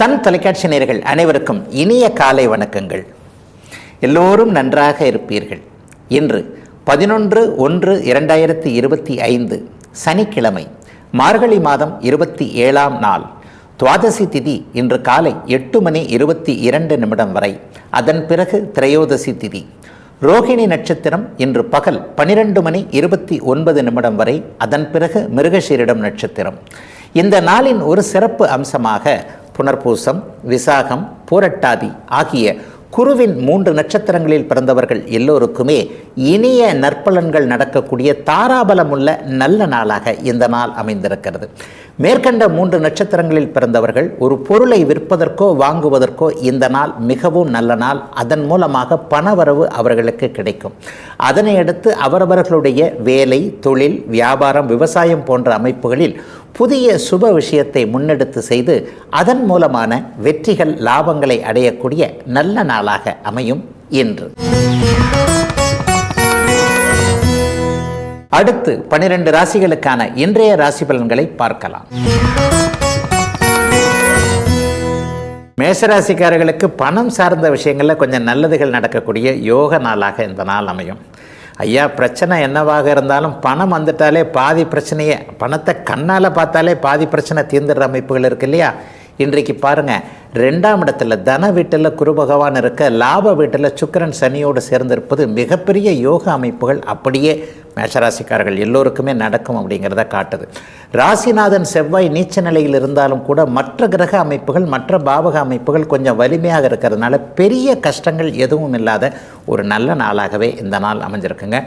தன் தொலைக்காட்சி நேயர்கள் அனைவருக்கும் இனிய காலை வணக்கங்கள். எல்லோரும் நன்றாக இருப்பீர்கள். இன்று 11/1/2025 சனிக்கிழமை, மார்கழி மாதம் 27ஆம் நாள், துவாதசி திதி இன்று காலை 8:22 வரை. அதன் பிறகு திரையோதசி திதி. ரோகிணி நட்சத்திரம் இன்று பகல் 12:29 வரை. அதன் பிறகு மிருகசீரிடம் நட்சத்திரம். இந்த நாளின் ஒரு சிறப்பு அம்சமாக புனர்பூசம், விசாகம், பூரட்டாதி ஆகிய குருவின் 3 நட்சத்திரங்களில் பிறந்தவர்கள் எல்லோருக்குமே இனிய நற்பலன்கள் நடக்கக்கூடிய தாராபலமுள்ள நல்ல நாளாக இந்த நாள் அமைந்திருக்கிறது. மேற்கண்ட 3 நட்சத்திரங்களில் பிறந்தவர்கள் ஒரு பொருளை விற்பதற்கோ வாங்குவதற்கோ இந்த நாள் மிகவும் நல்ல நாள். அதன் மூலமாக பணவரவு அவர்களுக்கு கிடைக்கும். அதனை அடுத்து அவரவர்களுடைய வேலை, தொழில், வியாபாரம், விவசாயம் போன்ற அமைப்புகளில் புதிய சுப விஷயத்தை முன்னெடுத்து செய்து அதன் மூலமான வெற்றிகள், லாபங்களை அடையக்கூடிய நல்ல நாளாக அமையும் இன்று. அடுத்து 12 ராசிகளுக்கான இன்றைய ராசி பலன்களை பார்க்கலாம். மேஷராசிக்காரர்களுக்கு பணம் சார்ந்த விஷயங்களில் கொஞ்சம் நல்லதுகள் நடக்கக்கூடிய யோக நாளாக இந்த நாள் அமையும். ஐயா, பிரச்சனை என்னவாக இருந்தாலும் பணம் வந்துட்டாலே பாதி பிரச்சனையே, பணத்தை கண்ணால் பார்த்தாலே பாதி பிரச்சனை தீர்ந்துடுற அமைப்புகள் இருக்கு இல்லையா? இன்றைக்கு பாருங்கள், 2ஆம் இடத்துல தன வீட்டில் குரு பகவான் இருக்க, லாப வீட்டில் சுக்கிரன் சனியோடு சேர்ந்திருப்பது மிகப்பெரிய யோக அமைப்புகள் அப்படியே மேஷராசிக்காரர்கள் எல்லோருக்குமே நடக்கும் அப்படிங்கிறத காட்டுது. ராசிநாதன் செவ்வாய் நீச்ச நிலையில் இருந்தாலும் கூட மற்ற கிரக அமைப்புகள், மற்ற பாவக அமைப்புகள் கொஞ்சம் வலிமையாக இருக்கிறதுனால பெரிய கஷ்டங்கள் எதுவும் இல்லாத ஒரு நல்ல நாளாகவே இந்த நாள் அமைஞ்சிருக்குங்க.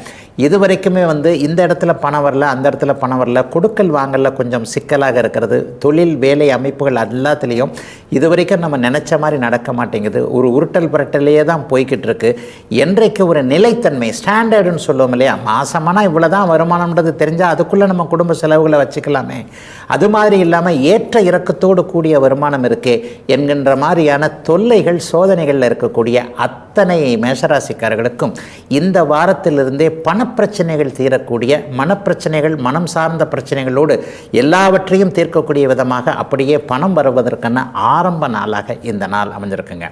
இதுவரைக்குமே இந்த இடத்துல பணம் வரல, அந்த இடத்துல பணம் வரல, கொடுக்கல் வாங்கல கொஞ்சம் சிக்கலாக இருக்கிறது. தொழில், வேலை அமைப்புகள் எல்லாத்துலேயும் இதுவரைக்கும் நம்ம நினச்ச மாதிரி நடக்க மாட்டேங்குது. ஒரு உருட்டல் புரட்டலையே தான் போய்கிட்டு இருக்கு. என்றைக்கு ஒரு நிலைத்தன்மை, ஸ்டாண்டர்டுன்னு சொல்லுவோம் இல்லையா, மாசமான இவ்வளோதான் வருமானம்ன்றது தெரிஞ்சால் அதுக்குள்ளே நம்ம குடும்ப செலவுகளை வச்சுக்கலாமே, அது மாதிரி இல்லாமல் ஏற்ற இறக்கத்தோடு கூடிய வருமானம் இருக்கே என்கின்ற மாதிரியான தொல்லைகள், சோதனைகளில் இருக்கக்கூடிய அத்தனை மேஷராசிக்காரர்களுக்கும் இந்த வாரத்திலிருந்தே பணப்பிரச்சனைகள் தீரக்கூடிய, மனப்பிரச்சனைகள், மனம் சார்ந்த பிரச்சனைகளோடு எல்லாவற்றையும் தீர்க்கக்கூடிய விதமாக அப்படியே பணம் வருவதற்கான ஆரம்ப நாளாக இந்த நாள் அமைஞ்சிருக்குங்க.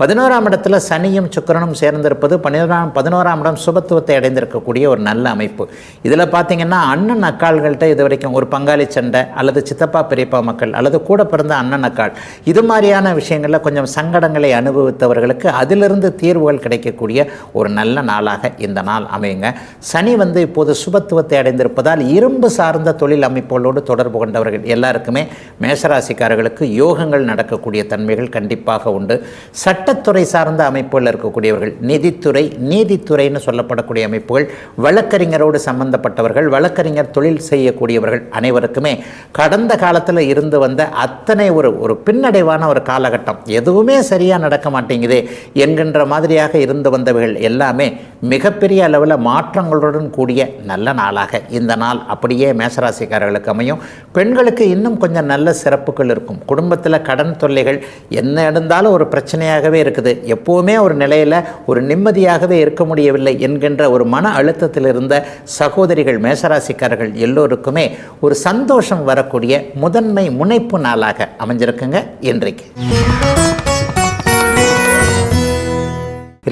11ஆம் இடத்துல சனியும் சுக்கிரனும் சேர்ந்திருப்பது 11ஆம் இடம் சுபத்துவத்தை அடைந்திருக்கக்கூடிய ஒரு நல்ல அமைப்பு. இதில் பார்த்தீங்கன்னா அண்ணன் அக்காள்கள்கிட்ட இது வரைக்கும் ஒரு பங்காளி சண்டை அல்லது சித்தப்பா பெரியப்பா மக்கள் அல்லது கூட பிறந்த அண்ணன் அக்காள் இது மாதிரியான விஷயங்களில் கொஞ்சம் சங்கடங்களை அனுபவித்தவர்களுக்கு அதிலிருந்து தீர்வுகள் கிடைக்கக்கூடிய ஒரு நல்ல நாளாக இந்த நாள் அமையுங்க. சனி இப்போது சுபத்துவத்தை அடைந்திருப்பதால் இரும்பு சார்ந்த தொழில் அமைப்புகளோடு தொடர்பு கொண்டவர்கள் எல்லாருக்குமே மேஷராசிக்காரர்களுக்கு யோகங்கள் நடக்கக்கூடிய தன்மைகள் கண்டிப்பாக உண்டு. சட்டத்துறை சார்ந்த அமைப்புகள் இருக்கக்கூடியவர்கள், நிதித்துறை, நீதித்துறைன்னு சொல்லப்படக்கூடிய அமைப்புகள், வழக்கறிஞரோடு சம்பந்தப்பட்டவர்கள், வழக்கறிஞர் தொழில் செய்யக்கூடியவர்கள் அனைவருக்குமே கடந்த காலத்தில் இருந்து வந்த அத்தனை ஒரு பின்னடைவான ஒரு காலகட்டம், எதுவுமே சரியாக நடக்க மாட்டேங்குதே என்கின்ற மாதிரியாக இருந்து வந்தவர்கள் எல்லாமே மிகப்பெரிய அளவில் மாற்றங்களுடன் கூடிய நல்ல நாளாக இந்த நாள் அப்படியே மேஷராசிக்காரர்களுக்கு அமையும். பெண்களுக்கு இன்னும் கொஞ்சம் நல்ல சிறப்புகள் இருக்கும். குடும்பத்தில் கடன் தொல்லைகள் என்ன இருந்தாலும் ஒரு பிரச்சனையாகவே இருக்குது. எப்போவுமே ஒரு நிலையில் ஒரு நிம்மதியாகவே இருக்க முடியவில்லை என்கின்ற ஒரு மன அழுத்தத்தில் இருந்த சகோதரிகள், மேஷராசிக்காரர்கள் எல்லோருக்குமே ஒரு சந்தோஷம் வரக்கூடிய முதன்மை முனைப்பு நாளாக அமைஞ்சிருக்குங்க இன்றைக்கு.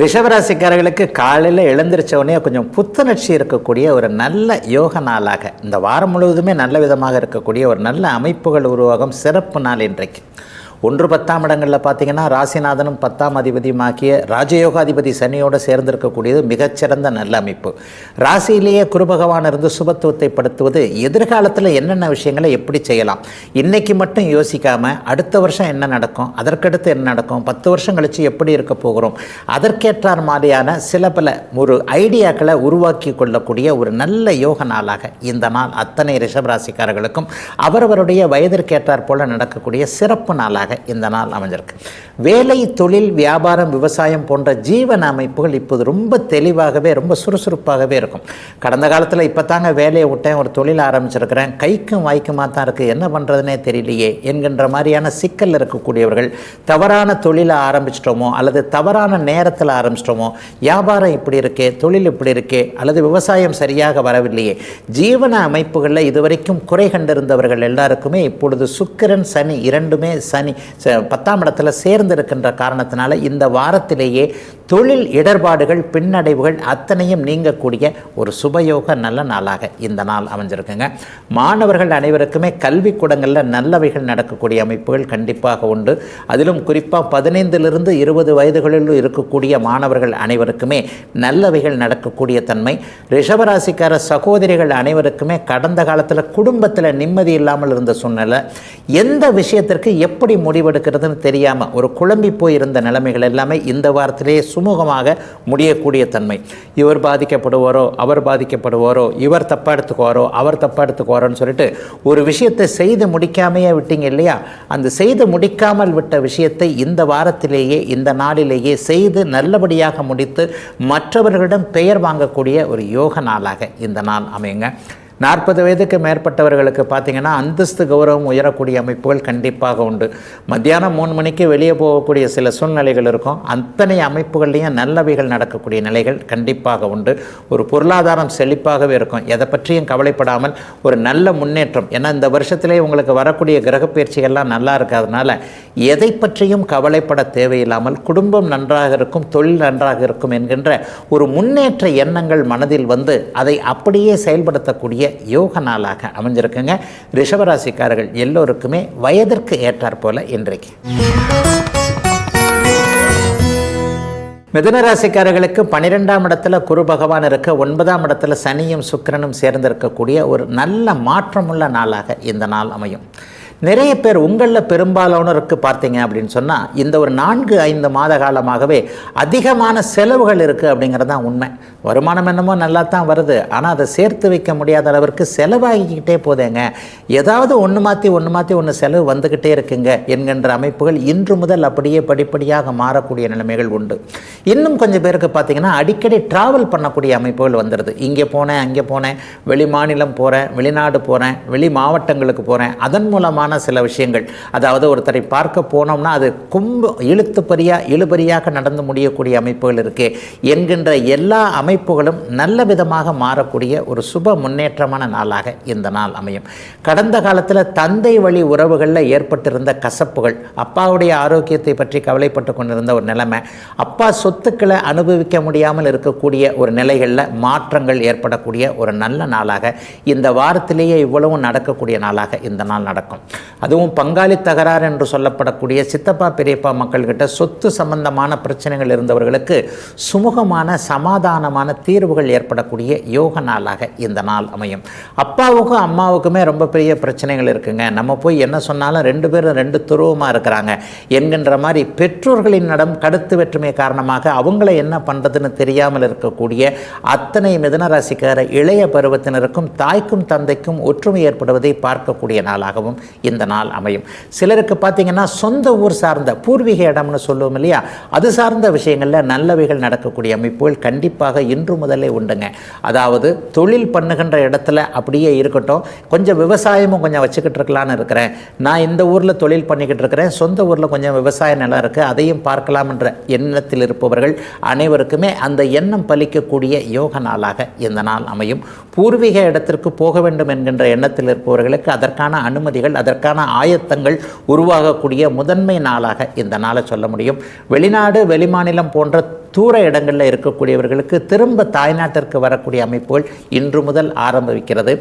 ரிஷபராசிக்காரர்களுக்கு காலையில் எழுந்திரிச்சவனே கொஞ்சம் புத்துணர்ச்சி இருக்கக்கூடிய ஒரு நல்ல யோக நாளாக இந்த வாரம் முழுவதுமே நல்ல விதமாக இருக்கக்கூடிய ஒரு நல்ல அமைப்புகள் உருவாகும் சிறப்பு நாள் இன்றைக்கு. 1-10ஆம் இடங்களில் பார்த்தீங்கன்னா ராசிநாதனும் 10ஆம் அதிபதியுமாக்கிய ராஜயோகாதிபதி சனியோடு சேர்ந்திருக்கக்கூடியது மிகச்சிறந்த நல்ல அமைப்பு. ராசியிலேயே குரு பகவான் இருந்து சுபத்துவத்தை படுத்துவது எதிர்காலத்தில் என்னென்ன விஷயங்களை எப்படி செய்யலாம், இன்றைக்கி மட்டும் யோசிக்காமல் அடுத்த வருஷம் என்ன நடக்கும், அதற்கடுத்து என்ன நடக்கும், 10 வருஷம் கழித்து எப்படி இருக்க போகிறோம், அதற்கேற்றார் மாதிரியான சில பல ஒரு ஐடியாக்களை உருவாக்கி கொள்ளக்கூடிய ஒரு நல்ல யோக நாளாக இந்த நாள் அத்தனை ரிஷபராசிக்காரர்களுக்கும் அவரவருடைய வயதிற்கேற்றார் போல நடக்கக்கூடிய சிறப்பு நாளாக இந்த நாள் அமைஞ்சிருக்கு. வேலை, தொழில், வியாபாரம், விவசாயம் போன்ற ஜீவன அமைப்புகள் இப்போது ரொம்ப தெளிவாகவே ரொம்ப சுறுசுறுப்பாகவே இருக்கும். கடந்த காலத்தில் இப்போ தாங்க வேலையை விட்டேன், ஒரு தொழில் ஆரம்பிச்சிருக்கிறேன், கைக்கும் வாய்க்குமா தான் இருக்குது, என்ன பண்ணுறதுனே தெரியலையே என்கின்ற மாதிரியான சிக்கல் இருக்கக்கூடியவர்கள், தவறான தொழிலை ஆரம்பிச்சிட்டோமோ அல்லது தவறான நேரத்தில் ஆரம்பிச்சிட்டோமோ, வியாபாரம் இப்படி இருக்கே, தொழில் இப்படி இருக்கே, அல்லது விவசாயம் சரியாக வரவில்லையே, ஜீவன அமைப்புகளில் இதுவரைக்கும் குறை கண்டிருந்தவர்கள் எல்லாருக்குமே இப்பொழுது சுக்கிரன் சனி இரண்டுமே 10ஆம் இடத்துல சேர்ந்து இருக்கின்ற காரணத்தினால இந்த வாரத்திலேயே தொழில் இடர்பாடுகள், பின்னடைவுகள் அத்தனையும் நீங்கக்கூடிய ஒரு சுபயோக நல்ல நாளாக இந்த நாள் அமைஞ்சிருக்குங்க. மாணவர்கள் அனைவருக்குமே கல்வி கூடங்களில் நல்லவைகள் நடக்கக்கூடிய அமைப்புகள் கண்டிப்பாக உண்டு. அதிலும் குறிப்பாக 15லிருந்து 20 வயதுகளில் இருக்கக்கூடிய மாணவர்கள் அனைவருக்குமே நல்லவைகள் நடக்கக்கூடிய தன்மை. ரிஷபராசிக்கார சகோதரிகள் அனைவருக்குமே கடந்த காலத்தில் குடும்பத்தில் நிம்மதி இல்லாமல் இருந்த சூழ்நிலை, எந்த விஷயத்திற்கு எப்படி முடிவெடுக்கிறதுன்னு தெரியாமல் ஒரு குழம்பி போயிருந்த நிலைமைகள் எல்லாமே இந்த வாரத்திலேயே சுமூகமாக முடியக்கூடிய தன்மை. இவர் பாதிக்கப்படுவாரோ, அவர் பாதிக்கப்படுவாரோ, இவர் தப்பாக எடுத்துக்குவாரோ, அவர் தப்பாக எடுத்துக்குவாரோன்னு சொல்லிட்டு ஒரு விஷயத்தை செய்து முடிக்காமையே விட்டீங்க இல்லையா, அந்த செய்து முடிக்காமல் விட்ட விஷயத்தை இந்த வாரத்திலேயே இந்த நாளிலேயே செய்து நல்லபடியாக முடித்து மற்றவர்களிடம் பெயர் வாங்கக்கூடிய ஒரு யோக நாளாக இந்த நாள் அமையுங்க. 40 வயதுக்கு மேற்பட்டவர்களுக்கு பார்த்திங்கன்னா அந்தஸ்து கௌரவம் உயரக்கூடிய அமைப்புகள் கண்டிப்பாக உண்டு. மத்தியானம் 3 மணிக்கு வெளியே போகக்கூடிய சில சூழ்நிலைகள் இருக்கும். அத்தனை அமைப்புகள்லேயும் நல்லவைகள் நடக்கக்கூடிய நிலைகள் கண்டிப்பாக உண்டு. ஒரு பொருளாதாரம் செழிப்பாகவே இருக்கும். எதை பற்றியும் கவலைப்படாமல் ஒரு நல்ல முன்னேற்றம். ஏன்னா இந்த வருஷத்திலே உங்களுக்கு வரக்கூடிய கிரகப்பயிற்சிகள்லாம் நல்லா இருக்காதனால எதை பற்றியும் கவலைப்பட தேவையில்லாமல் குடும்பம் நன்றாக இருக்கும், தொழில் நன்றாக இருக்கும் என்கின்ற ஒரு முன்னேற்ற எண்ணங்கள் மனதில் வந்து அதை அப்படியே செயல்படுத்தக்கூடிய யோக நாளாக அமைஞ்சிருக்குங்க. ரிஷபராசிக்காரர்கள் எல்லோருக்குமே வயதிற்கு ஏற்றாற் போல இன்றைக்கு. மிதுனராசிக்காரர்களுக்கு 12ஆம் இடத்துல குரு பகவான் இருக்க, 9ஆம் இடத்துல சனியும் சுக்கிரனும் சேர்ந்திருக்கக்கூடிய ஒரு நல்ல மாற்றமுள்ள நாளாக இந்த நாள் அமையும். நிறைய பேர் உங்களில் பெரும்பாலானோருக்கு பார்த்தீங்க அப்படின்னு சொன்னால் இந்த ஒரு 4-5 மாத காலமாகவே அதிகமான செலவுகள் இருக்குது அப்படிங்கிறது தான் உண்மை. வருமானம் என்னமோ நல்லா தான் வருது, ஆனால் அதை சேர்த்து வைக்க முடியாத அளவிற்கு செலவாகிக்கிட்டே போதேங்க. ஏதாவது ஒன்று மாற்றி ஒன்று செலவு வந்துக்கிட்டே இருக்குங்க என்கின்ற அமைப்புகள் இன்று முதல் அப்படியே படிப்படியாக மாறக்கூடிய நிலைமைகள் உண்டு. இன்னும் கொஞ்சம் பேருக்கு பார்த்திங்கன்னா அடிக்கடி ட்ராவல் பண்ணக்கூடிய அமைப்புகள் வந்துடுது. இங்கே போனேன், அங்கே போனேன், வெளி மாநிலம் போகிறேன், வெளிநாடு போகிறேன், வெளி மாவட்டங்களுக்கு போகிறேன், அதன் மூலமான சில விஷயங்கள், அதாவது ஒருத்தரை பார்க்க போனோம்னா அது இழுபறியாக நடந்து முடியக்கூடிய அமைப்புகள் இருக்கே என்கின்ற எல்லா அமைப்புகளும் நல்ல விதமாக மாறக்கூடிய ஒரு சுப முன்னேற்றமான நாளாக இந்த நாள் அமையும். கடந்த காலத்தில் தந்தை வழி உறவுகளில் ஏற்பட்டிருந்த கசப்புகள், அப்பாவுடைய ஆரோக்கியத்தை பற்றி கவலைப்பட்டு கொண்டிருந்த ஒரு நிலைமை, அப்பா சொத்துக்களை அனுபவிக்க முடியாமல் இருக்கக்கூடிய ஒரு நிலைகளில் மாற்றங்கள் ஏற்படக்கூடிய ஒரு நல்ல நாளாக இந்த வாரத்திலேயே இவ்வளவும் நடக்கக்கூடிய நாளாக இந்த நாள் நடக்கும். அதுவும் பங்காளி தகராறு என்று சொல்லப்படக்கூடிய சித்தப்பா பெரியப்பா மக்கள்கிட்ட சொத்து சம்பந்தமான பிரச்சனைகள் இருந்தவர்களுக்கு சுமூகமான சமாதானமான தீர்வுகள் ஏற்படக்கூடிய யோக நாளாக இந்த நாள் அமையும். அப்பாவுக்கும் அம்மாவுக்குமே ரொம்ப பெரிய பிரச்சனைகள் இருக்குங்க, நம்ம போய் என்ன சொன்னாலும் 2 பேரும் 2 துருவமாக இருக்கிறாங்க என்கின்ற மாதிரி பெற்றோர்களினிடம் கருத்து வேற்றுமை காரணமாக அவங்கள என்ன பண்ணுறதுன்னு தெரியாமல் இருக்கக்கூடிய அத்தனை மிதுனராசிக்கார இளைய பருவத்தினருக்கும் தாய்க்கும் தந்தைக்கும் ஒற்றுமை ஏற்படுவதை பார்க்கக்கூடிய நாளாகவும் இந்த நாள் அமையும். சிலருக்கு பார்த்தீங்கன்னா சொந்த ஊர் சார்ந்த பூர்வீக இடம்னு சொல்லுவோம் இல்லையா, அது சார்ந்த விஷயங்களில் நல்லவைகள் நடக்கக்கூடிய அமைப்புகள் கண்டிப்பாக இன்று முதலே உண்டுங்க. அதாவது தொழில் பண்ணுகின்ற இடத்துல அப்படியே இருக்கட்டும், கொஞ்சம் விவசாயமும் கொஞ்சம் வச்சுக்கிட்டு இருக்கலான்னு இருக்கிறேன், நான் இந்த ஊரில் தொழில் பண்ணிக்கிட்டு இருக்கிறேன், சொந்த ஊரில் கொஞ்சம் விவசாய நிலம் இருக்குது, அதையும் பார்க்கலாம் என்ற எண்ணத்தில் இருப்பவர்கள் அனைவருக்குமே அந்த எண்ணம் பலிக்கக்கூடிய யோக நாளாக இந்த நாள் அமையும். பூர்வீக இடத்திற்கு போக வேண்டும் என்கின்ற எண்ணத்தில் இருப்பவர்களுக்கு அதற்கான அனுமதிகள், அதற்கான ஆயத்தங்கள் உருவாகக்கூடிய முதன்மை நாளாக இந்த நாளை சொல்ல முடியும். வெளிநாடு, வெளிமாநிலம் போன்ற தூர இடங்களில் இருக்கக்கூடியவர்களுக்கு திரும்ப தாய்நாட்டிற்கு வரக்கூடிய அமைப்புகள் இன்று முதல் ஆரம்பிக்கிறது.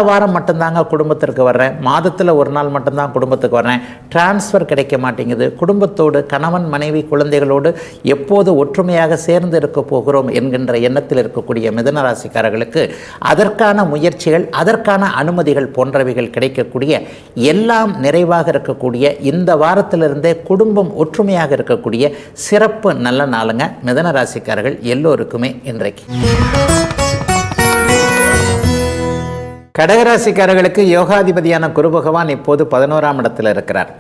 வாரம் மட்டும்தாங்க குடும்பத்திற்கு வர்றேன், மாதத்தில் ஒரு நாள் மட்டும்தான் குடும்பத்துக்கு வர்றேன், டிரான்ஸ்ஃபர் கிடைக்க மாட்டேங்குது, குடும்பத்தோடு கணவன் மனைவி குழந்தைகளோடு எப்போது ஒற்றுமையாக சேர்ந்து இருக்க போகிறோம் என்கின்ற எண்ணத்தில் இருக்கக்கூடிய மிதுனராசிக்காரர்களுக்கு அதற்கான முயற்சிகள், அதற்கான அனுமதிகள் போன்றவைகள் கிடைக்கக்கூடிய, எல்லாம் நிறைவாக இருக்கக்கூடிய இந்த வாரத்திலிருந்தே குடும்பம் ஒற்றுமையாக இருக்கக்கூடிய சிறப்பு நல்ல நாளுங்க மிதுன ராசிக்காரர்கள் எல்லோருக்குமே இன்றைக்கு. கடகராசிக்காரர்களுக்கு யோகாதிபதியான குரு பகவான் இப்போது 11ஆம் இடத்தில் இருக்கிறார்.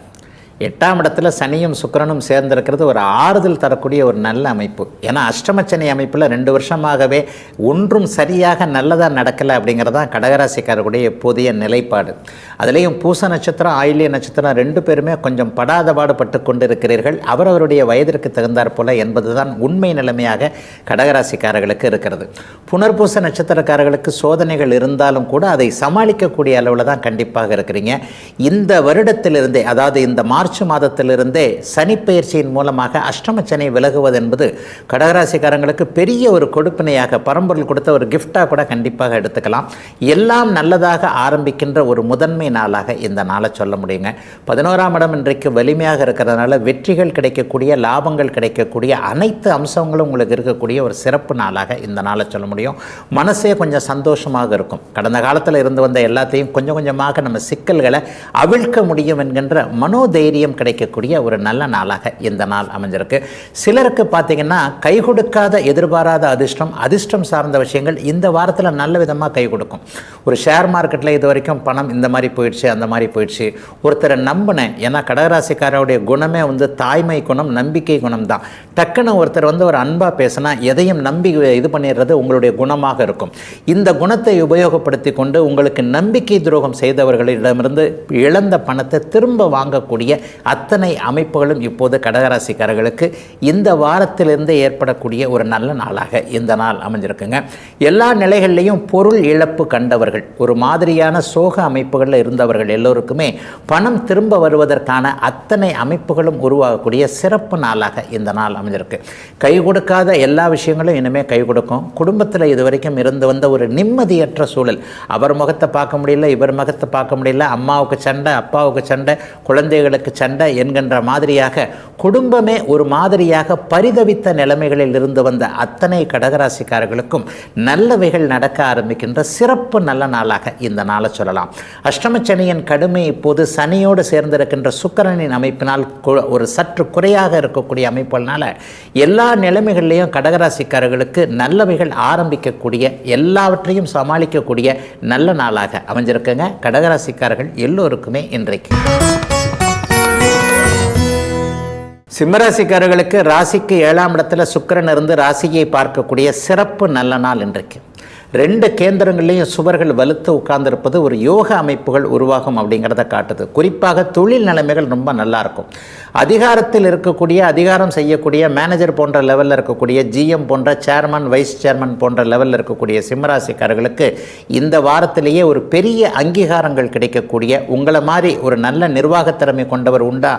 8ஆம் இடத்துல சனியும் சுக்கிரனும் சேர்ந்திருக்கிறது ஒரு ஆறுதல் தரக்கூடிய ஒரு நல்ல அமைப்பு. ஏன்னா அஷ்டமச்சனி அமைப்பில் 2 வருஷமாகவே ஒன்றும் சரியாக நல்லதாக நடக்கலை அப்படிங்கிறதான் கடகராசிக்காரருடைய புதிய நிலைப்பாடு. அதுலேயும் பூச நட்சத்திரம் ஆயில்ய நட்சத்திரம் 2 பேருமே கொஞ்சம் படாத பாடுபட்டு கொண்டு இருக்கிறீர்கள். அவரவருடைய வயதிற்கு தகுந்தாற் போல என்பதுதான் உண்மை நிலைமையாக கடகராசிக்காரர்களுக்கு இருக்கிறது. புனர்பூச நட்சத்திரக்காரர்களுக்கு சோதனைகள் இருந்தாலும் கூட அதை சமாளிக்கக்கூடிய அளவில் தான் கண்டிப்பாக இருக்கிறீங்க. இந்த வருடத்திலிருந்தே, அதாவது இந்த மார்ச் மாதத்திலிருந்தே சனிப்பெயர்ச்சியின் மூலமாக அஷ்டமச்சனை விலகுவது என்பது கடகராசிக்காரங்களுக்கு பெரிய ஒரு கொடுப்பினையாக, பரம்பொருள் கொடுத்த ஒரு கிஃப்டாக கூட கண்டிப்பாக எடுத்துக்கலாம். எல்லாம் நல்லதாக ஆரம்பிக்கின்ற ஒரு முதன்மை நாளாக இந்த நாளை சொல்ல முடியுங்க. 11ஆம் இடம் இன்றைக்கு வலிமையாக இருக்கிறதுனால வெற்றிகள் கிடைக்கக்கூடிய, லாபங்கள் கிடைக்கக்கூடிய அனைத்து அம்சங்களும் உங்களுக்கு இருக்கக்கூடிய ஒரு சிறப்பு நாளாக இந்த நாளை சொல்ல முடியும். மனசே கொஞ்சம் சந்தோஷமாக இருக்கும். கடந்த காலத்தில் இருந்து வந்த எல்லாத்தையும் கொஞ்சம் கொஞ்சமாக நம்ம சிக்கல்களை அவிழ்க்க முடியும் என்கின்ற மனோதைரியம் கிடைக்கக்கூடிய ஒரு நல்ல நாளாக இந்த நாள் அமைஞ்சிருக்கு. சிலருக்கு பார்த்தீங்கன்னா கை கொடுக்காத எதிர்பாராத அதிர்ஷ்டம் சார்ந்த விஷயங்கள் இந்த வாரத்தில் நல்ல விதமாக கை கொடுக்கும். ஒரு ஷேர் மார்க்கெட்டில் இது வரைக்கும் பணம் இந்த மாதிரி போயிடுச்சு, அந்த மாதிரி போயிடுச்சு, ஒருத்தரை நம்பினேன். ஏன்னா கடகராசிக்காரருடைய குணமே தாய்மை குணம், நம்பிக்கை குணம் தான். டக்குன்னு ஒருத்தர் ஒரு அன்பாக பேசினா எதையும் நம்பி இது பண்ணிடுறது உங்களுடைய குணமாக இருக்கும். இந்த குணத்தை உபயோகப்படுத்தி கொண்டு உங்களுக்கு நம்பிக்கை துரோகம் செய்தவர்களிடமிருந்து இழந்த பணத்தை திரும்ப வாங்கக்கூடிய அத்தனை அமைப்புகளும் இப்போது கடகராசிக்காரர்களுக்கு இந்த வாரத்திலிருந்து ஏற்படக்கூடிய ஒரு நல்ல நாளாக இந்த நாள் அமைஞ்சிருக்குங்க. எல்லா நிலைகளிலையும் பொருள் இழப்பு கண்டவர்கள், ஒரு மாதிரியான சோக அமைப்புகளில் இருந்தவர்கள் எல்லோருக்குமே பணம் திரும்ப வருவதற்கான அத்தனை அமைப்புகளும் உருவாகக்கூடிய சிறப்பு நாளாக இந்த நாள் அமைஞ்சிருக்கு. கை கொடுக்காத எல்லா விஷயங்களும் இனிமேல் கை கொடுக்கும். குடும்பத்தில் இதுவரைக்கும் இருந்து வந்த ஒரு நிம்மதியற்ற சூழல், அவர் முகத்தை பார்க்க முடியல, இவர் முகத்தை பார்க்க முடியல, அம்மாவுக்கு சண்டை, அப்பாவுக்கு சண்டை, குழந்தைகளுக்கு சண்டை என்கின்ற மாதிரியாக குடும்பமே ஒரு மாதிரியாக பரிதவித்த நிலைமைகளில் இருந்து வந்த அத்தனை கடகராசிக்காரர்களுக்கும் நல்லவைகள் நடக்க ஆரம்பிக்கின்ற சிறப்பு நல்ல நாளாக இந்த நாளை சொல்லலாம். அஷ்டமச்சனியின் கடுமை இப்போது சனியோடு சேர்ந்திருக்கின்ற சுக்கிரனின் அமைப்பினால் ஒரு சற்று குறையாக இருக்கக்கூடிய அமைப்புகளால் எல்லா நிலைமைகளிலையும் கடகராசிக்காரர்களுக்கு நல்லவைகள் ஆரம்பிக்கக்கூடிய, எல்லாவற்றையும் சமாளிக்கக்கூடிய நல்ல நாளாக அமைஞ்சிருக்குங்க. கடகராசிக்காரர்கள் எல்லோருக்குமே இன்றைக்கு. சிம்மராசிக்காரர்களுக்கு ராசிக்கு 7ஆம் இடத்துல சுக்கிரன் இருந்து ராசியை பார்க்கக்கூடிய சிறப்பு நல்ல நாள் இன்றைக்கு. 2 கேந்திரங்கள்லேயும் சுவர்கள் வலுத்து உட்கார்ந்திருப்பது ஒரு யோக அமைப்புகள் உருவாகும் அப்படிங்கிறத காட்டுது. குறிப்பாக தொழில் நிலைமைகள் ரொம்ப நல்லா இருக்கும். அதிகாரத்தில் இருக்கக்கூடிய, அதிகாரம் செய்யக்கூடிய, மேனேஜர் போன்ற லெவலில் இருக்கக்கூடிய, ஜிஎம் போன்ற, சேர்மன், வைஸ் சேர்மன் போன்ற லெவலில் இருக்கக்கூடிய சிம்மராசிக்காரர்களுக்கு இந்த வாரத்திலேயே ஒரு பெரிய அங்கீகாரங்கள் கிடைக்கக்கூடிய, உங்களை மாதிரி ஒரு நல்ல நிர்வாகத்திறமை கொண்டவர் உண்டா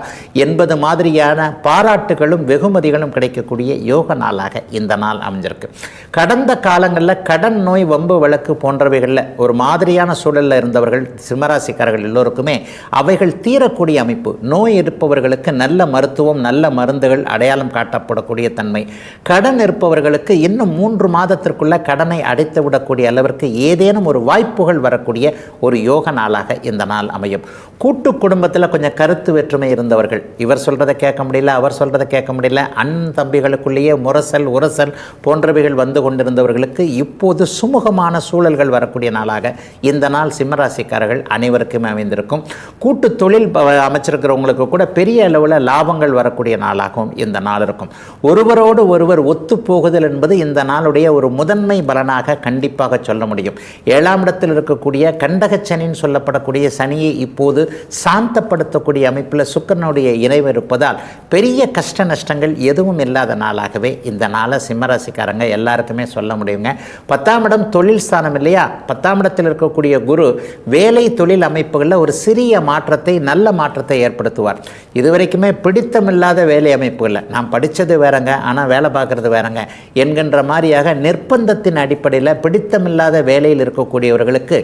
என்பது மாதிரியான பாராட்டுகளும் வெகுமதிகளும் கிடைக்கக்கூடிய யோக நாளாக இந்த நாள் அமைஞ்சிருக்கு. கடந்த காலங்களில் கடன் நோய், வம்பு வழக்கு போன்றவைகளில் ஒரு மாதிரியான சூழலில் இருந்தவர்கள் சிம்மராசிக்காரர்கள் எல்லோருக்குமே அவைகள் தீரக்கூடிய அமைப்பு. நோய் இருப்பவர்களுக்கு நல்ல மருத்துவம், நல்ல மருந்துகள் அடையாளம் காட்டப்படக்கூடிய தன்மை. கடன் இருப்பவர்களுக்கு இன்னும் 3 மாதத்திற்குள்ள கடனை அடைத்து விடக்கூடிய அளவிற்கு ஏதேனும் ஒரு வாய்ப்புகள் வரக்கூடிய ஒரு யோக நாளாக இந்த நாள் அமையும். கூட்டு குடும்பத்தில் கொஞ்சம் கருத்து வேற்றுமை இருந்தவர்கள், இவர் சொல்கிறத கேட்க முடியல, அவர் சொல்கிறத கேட்க முடியல, அண்ணன் தம்பிகளுக்குள்ளேயே முரசல், உரசல் போன்றவைகள் வந்து கொண்டிருந்தவர்களுக்கு இப்போது சுமூகமான சூழல்கள் வரக்கூடிய நாளாக இந்த நாள் சிம்மராசிக்காரர்கள் அனைவருக்குமே அமைந்திருக்கும். கூட்டு தொழில் அமைச்சிருக்கிறவங்களுக்கு கூட பெரிய அளவில் லாபங்கள் வரக்கூடிய நாளாகவும் இந்த நாள் இருக்கும். ஒருவரோடு ஒருவர் ஒத்து போகுதல் என்பது இந்த நாளுடைய ஒரு முதன்மை பலனாக கண்டிப்பாக சொல்ல முடியும். 7ஆம் இடத்தில் இருக்கக்கூடிய கண்டகச்சனின்னு சொல்லப்படக்கூடிய சனியை இப்போது சாந்தப்படுத்தக்கூடிய அமைப்பில் சுக்கிரனுடைய இணைவு இருப்பதால் பெரிய கஷ்ட நஷ்டங்கள் எதுவும் இல்லாத நாளாகவே இந்த நாளை சிம்மராசிக்காரங்க எல்லாருக்குமே சொல்ல முடியுங்க. 10ஆம் இடம் தொழில் ஸ்தானம் இல்லையா? 10ஆம் இடத்தில் இருக்கக்கூடிய குரு வேலை தொழில் அமைப்புகளில் ஒரு சிறிய மாற்றத்தை, நல்ல மாற்றத்தை ஏற்படுத்துவார். இதுவரைக்குமே பிடித்தமில்லாத வேலை அமைப்புகளில், நான் படித்தது வேறங்க ஆனால் வேலை பார்க்குறது வேறங்க என்கின்ற மாதிரியாக நிர்பந்தத்தின் அடிப்படையில் பிடித்தமில்லாத வேலையில் இருக்கக்கூடியவர்களுக்கு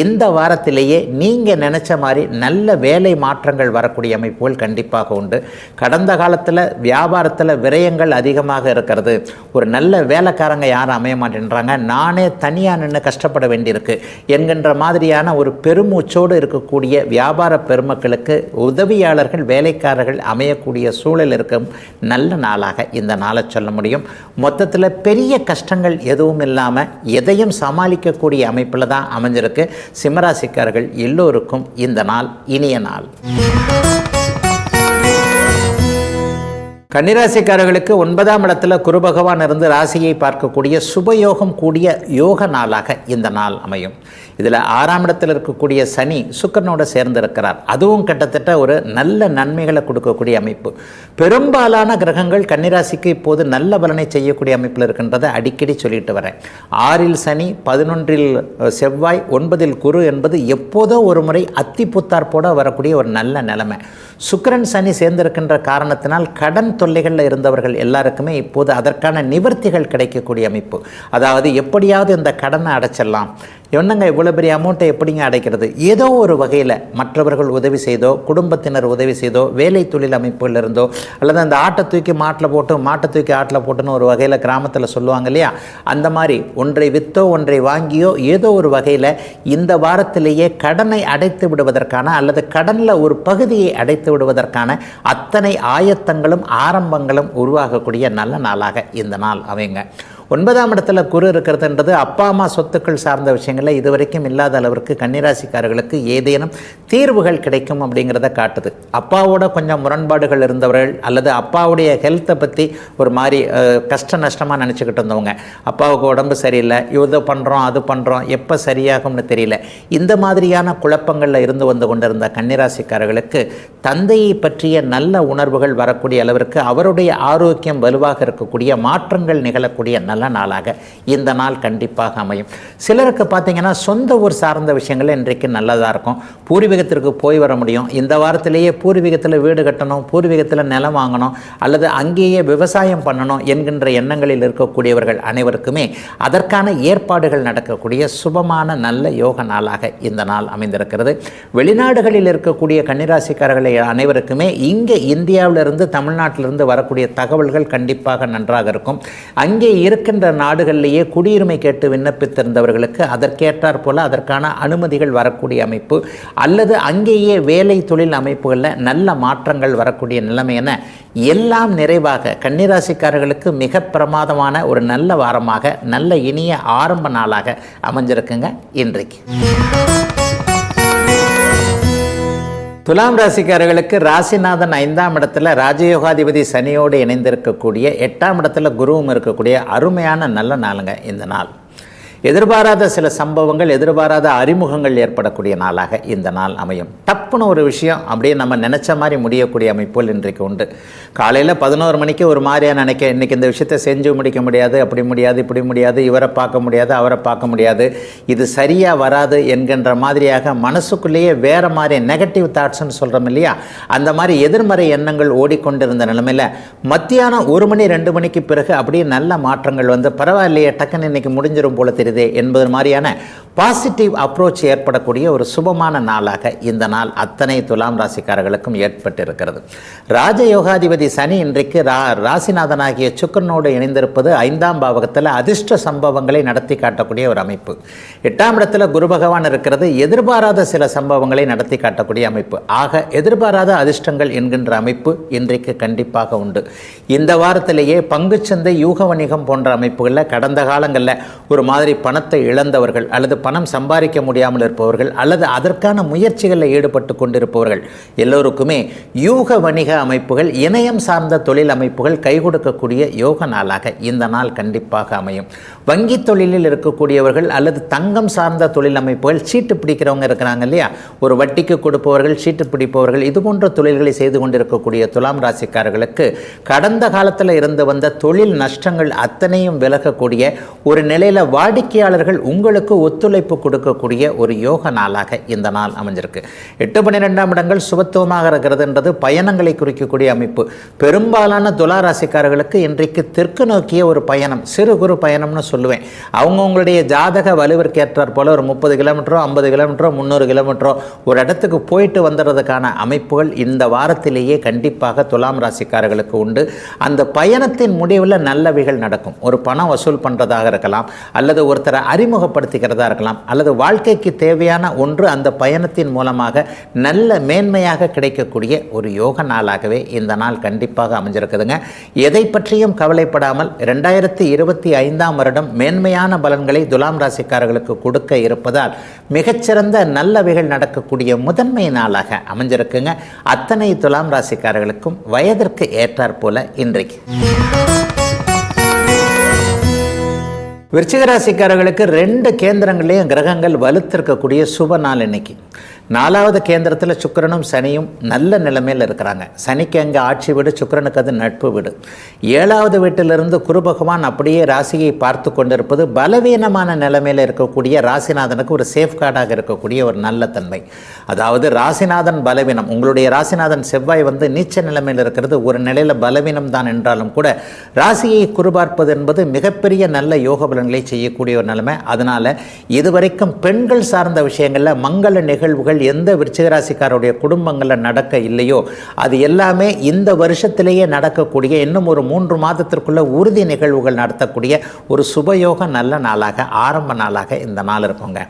இந்த வாரத்திலேயே நீங்கள் நினச்ச மாதிரி நல்ல வேலை மாற்றங்கள் வரக்கூடிய அமைப்புகள் கண்டிப்பாக உண்டு. கடந்த காலத்தில் வியாபாரத்தில் விரயங்கள் அதிகமாக இருக்கிறது, ஒரு நல்ல வேலைக்காரங்க யாரும் அமைய மாட்டேன்றாங்க, நானே தனியாக நின்று கஷ்டப்பட வேண்டியிருக்கு என்கின்ற மாதிரியான ஒரு பெருமூச்சோடு இருக்கக்கூடிய வியாபார பெருமக்களுக்கு உதவியாளர்கள், வேலைக்காரர்கள் அமையக்கூடிய சூழல் இருக்கும் நல்ல நாளாக இந்த நாளை சொல்ல முடியும். மொத்தத்தில் பெரிய கஷ்டங்கள் எதுவும் இல்லாமல் எதையும் சமாளிக்கக்கூடிய அமைப்பில் தான் அமைஞ்சிருக்கு. சிம்மராசிக்காரர்கள் எல்லோருக்கும் இந்த நாள் இனிய நாள். கன்னிராசிக்காரர்களுக்கு 9ஆம் இடத்துல குரு பகவான் இருந்து ராசியை பார்க்கக்கூடிய சுபயோகம் கூடிய யோக நாளாக இந்த நாள் அமையும். இதில் 6ஆம் இடத்தில் இருக்கக்கூடிய சனி சுக்கிரனோடு சேர்ந்திருக்கிறார். அதுவும் கிட்டத்தட்ட ஒரு நல்ல நன்மைகளை கொடுக்கக்கூடிய அமைப்பு. பெரும்பாலான கிரகங்கள் கன்னிராசிக்கு இப்போது நல்ல பலனை செய்யக்கூடிய அமைப்பில் இருக்கின்றதை அடிக்கடி சொல்லிட்டு வரேன். 6இல் சனி, 11இல் செவ்வாய், 9இல் குரு என்பது எப்போதோ ஒரு முறை அத்தி புத்தாற்போட வரக்கூடிய ஒரு நல்ல நிலைமை. சுக்கிரன் சனி சேர்ந்திருக்கின்ற காரணத்தினால் கடன் தொல்லைகளில் இருந்தவர்கள் எல்லாருக்குமே இப்போது அதற்கான நிவர்த்திகள் கிடைக்கக்கூடிய அமைப்பு. அதாவது எப்படியாவது இந்த கடனை அடைச்சிடலாம், என்னங்க இவ்வளோ பெரிய அமௌண்ட்டை எப்படிங்க அடைக்கிறது, ஏதோ ஒரு வகையில் மற்றவர்கள் உதவி செய்தோ, குடும்பத்தினர் உதவி செய்தோ, வேலை தொழில் அமைப்புகள் இருந்தோ, அல்லது அந்த ஆட்டை தூக்கி மாட்டில் போட்டு மாட்டை தூக்கி ஆட்டில் போட்டுன்னு ஒரு வகையில் கிராமத்தில் சொல்லுவாங்க இல்லையா, அந்த மாதிரி ஒன்றை விற்றோ ஒன்றை வாங்கியோ ஏதோ ஒரு வகையில் இந்த வாரத்திலேயே கடனை அடைத்து விடுவதற்கான அல்லது கடனில் ஒரு பகுதியை அடைத்து விடுவதற்கான அத்தனை ஆயத்தங்களும் ஆரம்பங்களும் உருவாகக்கூடிய நல்ல நாளாக இந்த நாள் அமைங்க. 9ஆம் இடத்துல குரு இருக்கிறதுன்றது அப்பா அம்மா சொத்துக்கள் சார்ந்த விஷயங்களில் இதுவரைக்கும் இல்லாத அளவிற்கு கன்னிராசிக்காரர்களுக்கு ஏதேனும் தீர்வுகள் கிடைக்கும் அப்படிங்கிறத காட்டுது. அப்பாவோட கொஞ்சம் முரண்பாடுகள் இருந்தவர்கள் அல்லது அப்பாவுடைய ஹெல்த்தை பற்றி ஒரு மாதிரி கஷ்ட நஷ்டமாக நினச்சிக்கிட்டு இருந்தவங்க, அப்பாவுக்கு உடம்பு சரியில்லை, இது பண்ணுறோம் அது பண்ணுறோம், எப்போ சரியாகும்னு தெரியல, இந்த மாதிரியான குழப்பங்களில் இருந்து வந்து கொண்டிருந்த கன்னிராசிக்காரர்களுக்கு தந்தையை பற்றிய நல்ல உணர்வுகள் வரக்கூடிய அளவிற்கு அவருடைய ஆரோக்கியம் வலுவாக இருக்கக்கூடிய மாற்றங்கள் நிகழக்கூடிய நல்ல நாளாக இந்த நாள் கண்டிப்பாக அமையும். சிலருக்கு பார்த்தீங்கன்னா சொந்த ஊர் சார்ந்த விஷயங்கள் இன்றைக்கு நல்லதாக இருக்கும். பூர்வீகத்திற்கு போய் வர முடியும். இந்த வாரத்திலேயே பூர்வீகத்தில் வீடு கட்டணும், பூர்வீகத்தில் நிலம் வாங்கணும், அல்லது அங்கேயே விவசாயம் பண்ணணும் என்கின்ற எண்ணங்களில் இருக்கக்கூடியவர்கள் அனைவருக்குமே அதற்கான ஏற்பாடுகள் நடக்கக்கூடிய சுபமான நல்ல யோக நாளாக இந்த நாள் அமைந்திருக்கிறது. வெளிநாடுகளில் இருக்கக்கூடிய கன்னிராசிக்காரர்களை அனைவருக்குமே இங்கே இந்தியாவிலிருந்து தமிழ்நாட்டிலிருந்து வரக்கூடிய தகவல்கள் கண்டிப்பாக நன்றாக இருக்கும். அங்கே இருக்கின்ற நாடுகளிலேயே குடியுரிமை கேட்டு விண்ணப்பித்திருந்தவர்களுக்கு அதற்கேற்றாற் போல அதற்கான அனுமதிகள் வரக்கூடிய அமைப்பு, அல்லது அங்கேயே வேலை தொழில் அமைப்புகளில் நல்ல மாற்றங்கள் வரக்கூடிய நிலைமை என எல்லாம் நிறைவாக கன்னிராசிக்காரர்களுக்கு மிக பிரமாதமான ஒரு நல்ல வாரமாக நல்ல இனிய ஆரம்ப நாளாக அமைஞ்சிருக்குங்க இன்றைக்கு. துலாம் ராசிக்காரர்களுக்கு ராசிநாதன் 5ஆம் இடத்துல ராஜயோகாதிபதி சனியோடு இணைந்திருக்கக்கூடிய 8ஆம் இடத்துல குருவும் இருக்கக்கூடிய அருமையான நல்ல நாளுங்க இந்த நாள். எதிர்பாராத சில சம்பவங்கள், எதிர்பாராத அறிமுகங்கள் ஏற்படக்கூடிய நாளாக இந்த நாள் அமையும். டப்புன்னு ஒரு விஷயம் அப்படியே நம்ம நினச்ச மாதிரி முடியக்கூடிய அமைப்புகள் இன்றைக்கு உண்டு. காலையில் 11 மணிக்கு ஒரு மாதிரியாக நினைக்க, இன்றைக்கி இந்த விஷயத்தை செஞ்சு முடிக்க முடியாது, அப்படி முடியாது, இப்படி முடியாது, இவரை பார்க்க முடியாது, அவரை பார்க்க முடியாது, இது சரியாக வராது என்கின்ற மாதிரியாக மனசுக்குள்ளேயே வேறு மாதிரி நெகட்டிவ் தாட்ஸ்ன்னு சொல்கிறோம் இல்லையா, அந்த மாதிரி எதிர்மறை எண்ணங்கள் ஓடிக்கொண்டிருந்த நிலைமையில் மத்தியானம் 1 மணி 2 மணிக்கு பிறகு அப்படியே நல்ல மாற்றங்கள் வந்து பரவாயில்லையே டக்குன்னு இன்றைக்கி முடிஞ்சிடும் போல தெரியுது என்பது மாதிரியான பாசிட்டிவ் அப்ரோச் ஏற்படக்கூடிய ஒரு சுபமான நாளாக இந்த நாள் அத்தனை துலாம் ராசிக்காரர்களுக்கும் ஏற்பட்டிருக்கிறது. ராஜயோகாதிபதி சனி இன்றைக்கு ராசிநாதனாகிய சுக்கிரனோடு இணைந்திருப்பது 5ஆம் பாவகத்தில் அதிர்ஷ்ட சம்பவங்களை நடத்தி காட்டக்கூடிய ஒரு அமைப்பு. 8ஆம் இடத்துல குரு பகவான் இருக்கிறது, எதிர்பாராத சில சம்பவங்களை நடத்தி காட்டக்கூடிய அமைப்பு. ஆக எதிர்பாராத அதிர்ஷ்டங்கள் என்கின்ற அமைப்பு இன்றைக்கு கண்டிப்பாக உண்டு. இந்த வாரத்திலேயே பங்குச்சந்தை, யூக வணிகம் போன்ற அமைப்புகளில் கடந்த காலங்களில் ஒரு மாதிரி பணத்தை இழந்தவர்கள் அல்லது பணம் சம்பாதிக்க முடியாமல் இருப்பவர்கள் அல்லது அதற்கான முயற்சிகளில் ஈடுபட்டு கொண்டிருப்பவர்கள் எல்லோருக்குமே யூக வணிக அமைப்புகள், இணையம் சார்ந்த தொழில் அமைப்புகள் கை கொடுக்கக்கூடிய யோக நாளாக இந்த நாள் கண்டிப்பாக அமையும். வங்கி தொழிலில் இருக்கக்கூடியவர்கள் அல்லது தங்கம் சார்ந்த தொழில் அமைப்புகள், சீட்டு பிடிக்கிறவங்க இருக்கிறாங்க இல்லையா, ஒரு வட்டிக்கு கொடுப்பவர்கள், சீட்டு பிடிப்பவர்கள், இது போன்ற தொழில்களை செய்து கொண்டிருக்கக்கூடிய துலாம் ராசிக்காரர்களுக்கு கடந்த காலத்தில் இருந்து வந்த தொழில் நஷ்டங்கள் அத்தனையும் விலகக்கூடிய ஒரு நிலையில் வாடிக்கையாளர்கள் உங்களுக்கு ஒத்துழைப்பு கொடுக்கக்கூடிய ஒரு யோக நாளாக இந்த நாள் அமைஞ்சிருக்கு. 8, 12ஆம் இடங்கள் சுபத்துவமாக இருக்கிறதுன்றது பயணங்களை குறிக்கக்கூடிய அமைப்பு. பெரும்பாலான துலா ராசிக்காரர்களுக்கு இன்றைக்கு தெற்கு நோக்கிய ஒரு பயணம், சிறு குறு பயணம்னு சொல்லுவேன். அவங்கவுங்களுடைய ஜாதக வலுவிற்கு ஏற்றாற் போல ஒரு 30 கிலோமீட்டரோ 50 கிலோமீட்டரோ 300 கிலோமீட்டரோ ஒரு இடத்துக்கு போயிட்டு வந்துடுறதுக்கான அமைப்புகள் இந்த வாரத்திலேயே கண்டிப்பாக துலாம் ராசிக்காரர்களுக்கு உண்டு. அந்த பயணத்தின் முடிவில் நல்லவைகள் நடக்கும். ஒரு பணம் வசூல் பண்ணுறதாக இருக்கலாம், அல்லது ஒரு ஒருத்தரை அறிமுகப்படுத்திக்கிறதா இருக்கலாம், அல்லது வாழ்க்கைக்கு தேவையான ஒன்று அந்த பயணத்தின் மூலமாக நல்ல மேன்மையாக கிடைக்கக்கூடிய ஒரு யோக நாளாகவே இந்த நாள் கண்டிப்பாக அமைஞ்சிருக்குதுங்க. எதை பற்றியும் கவலைப்படாமல் 2025ஆம் வருடம் மேன்மையான பலன்களை துலாம் ராசிக்காரர்களுக்கு கொடுக்க இருப்பதால் மிகச்சிறந்த நல்லவைகள் நடக்கக்கூடிய முதன்மை நாளாக அமைஞ்சிருக்குங்க. அத்தனை துலாம் ராசிக்காரர்களுக்கும் வயதிற்கு ஏற்றாற் போல இன்றைக்கு. விருச்சிக ராசிக்காரர்களுக்கு 2 கேந்திரங்களையும் கிரகங்கள் வலுத்திருக்கக்கூடிய சுப நாள் இன்னைக்கு. 4வது கேந்திரத்தில் சுக்கிரனும் சனியும் நல்ல நிலைமையில் இருக்கிறாங்க. சனிக்கு அங்கே ஆட்சி வீடு, சுக்கிரனுக்கு அது நட்பு வீடு. 7வது வீட்டிலிருந்து குரு பகவான் அப்படியே ராசியை பார்த்து கொண்டிருப்பது பலவீனமான நிலைமையில் இருக்கக்கூடிய ராசிநாதனுக்கு ஒரு சேஃப்கார்டாக இருக்கக்கூடிய ஒரு நல்ல தன்மை. அதாவது ராசிநாதன் பலவீனம், உங்களுடைய ராசிநாதன் செவ்வாய் நீச்ச நிலைமையில் இருக்கிறது ஒரு நிலையில் பலவீனம் தான் என்றாலும் கூட ராசியை குறுபார்ப்பது என்பது மிகப்பெரிய நல்ல யோக பலன்களை செய்யக்கூடிய ஒரு நிலைமை. அதனால் இதுவரைக்கும் பெண்கள் சார்ந்த விஷயங்களில் மங்கள நிகழ்வுகள் எந்த விருச்சிக ராசிக்காரருடைய குடும்பங்களில் நடக்க இல்லையோ அது எல்லாமே இந்த வருஷத்திலேயே நடக்கக்கூடிய, இன்னும் ஒரு 3 மாதத்திற்குள்ள உறுதி நிகழ்வுகள் நடத்தக்கூடிய ஒரு சுபயோக நல்ல நாளாக, ஆரம்ப நாளாக இந்த நாள் இருக்குங்க.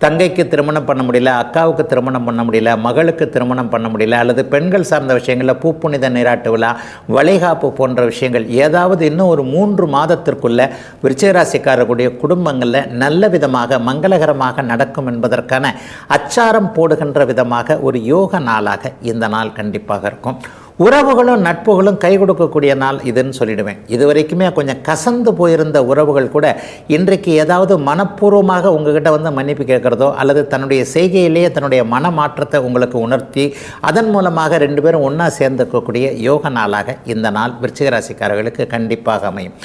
தங்கைக்கு திருமணம் பண்ண முடியல, அக்காவுக்கு திருமணம் பண்ண முடியல, மகளுக்கு திருமணம் பண்ண முடியல, அல்லது பெண்கள் சார்ந்த விஷயங்களில் பூப்புனித நீராட்டு விழா, வளைகாப்பு போன்ற விஷயங்கள் ஏதாவது இன்னும் ஒரு 3 மாதத்திற்குள்ள விருச்சிக ராசிக்காரர்களுடைய குடும்பங்களில் நல்ல விதமாக மங்களகரமாக நடக்கும் என்பதற்கான அச்சாரம் போடுகின்ற விதமாக ஒரு யோக நாளாக இந்த நாள் கண்டிப்பாக இருக்கும். உறவுகளும் நட்புகளும் கை கொடுக்கக்கூடிய நாள் இதுன்னு சொல்லிடுவேன். இது வரைக்குமே கொஞ்சம் கசந்து போயிருந்த உறவுகள் கூட இன்றைக்கு ஏதாவது மனப்பூர்வமாக உங்ககிட்ட மன்னிப்பு கேட்குறதோ அல்லது தன்னுடைய செய்கையிலேயே தன்னுடைய மன மாற்றத்தை உங்களுக்கு உணர்த்தி அதன் மூலமாக 2 பேரும் ஒன்றா சேர்ந்துக்கக்கூடிய யோக நாளாக இந்த நாள் விருச்சிக ராசிக்காரர்களுக்கு கண்டிப்பாக அமையும்.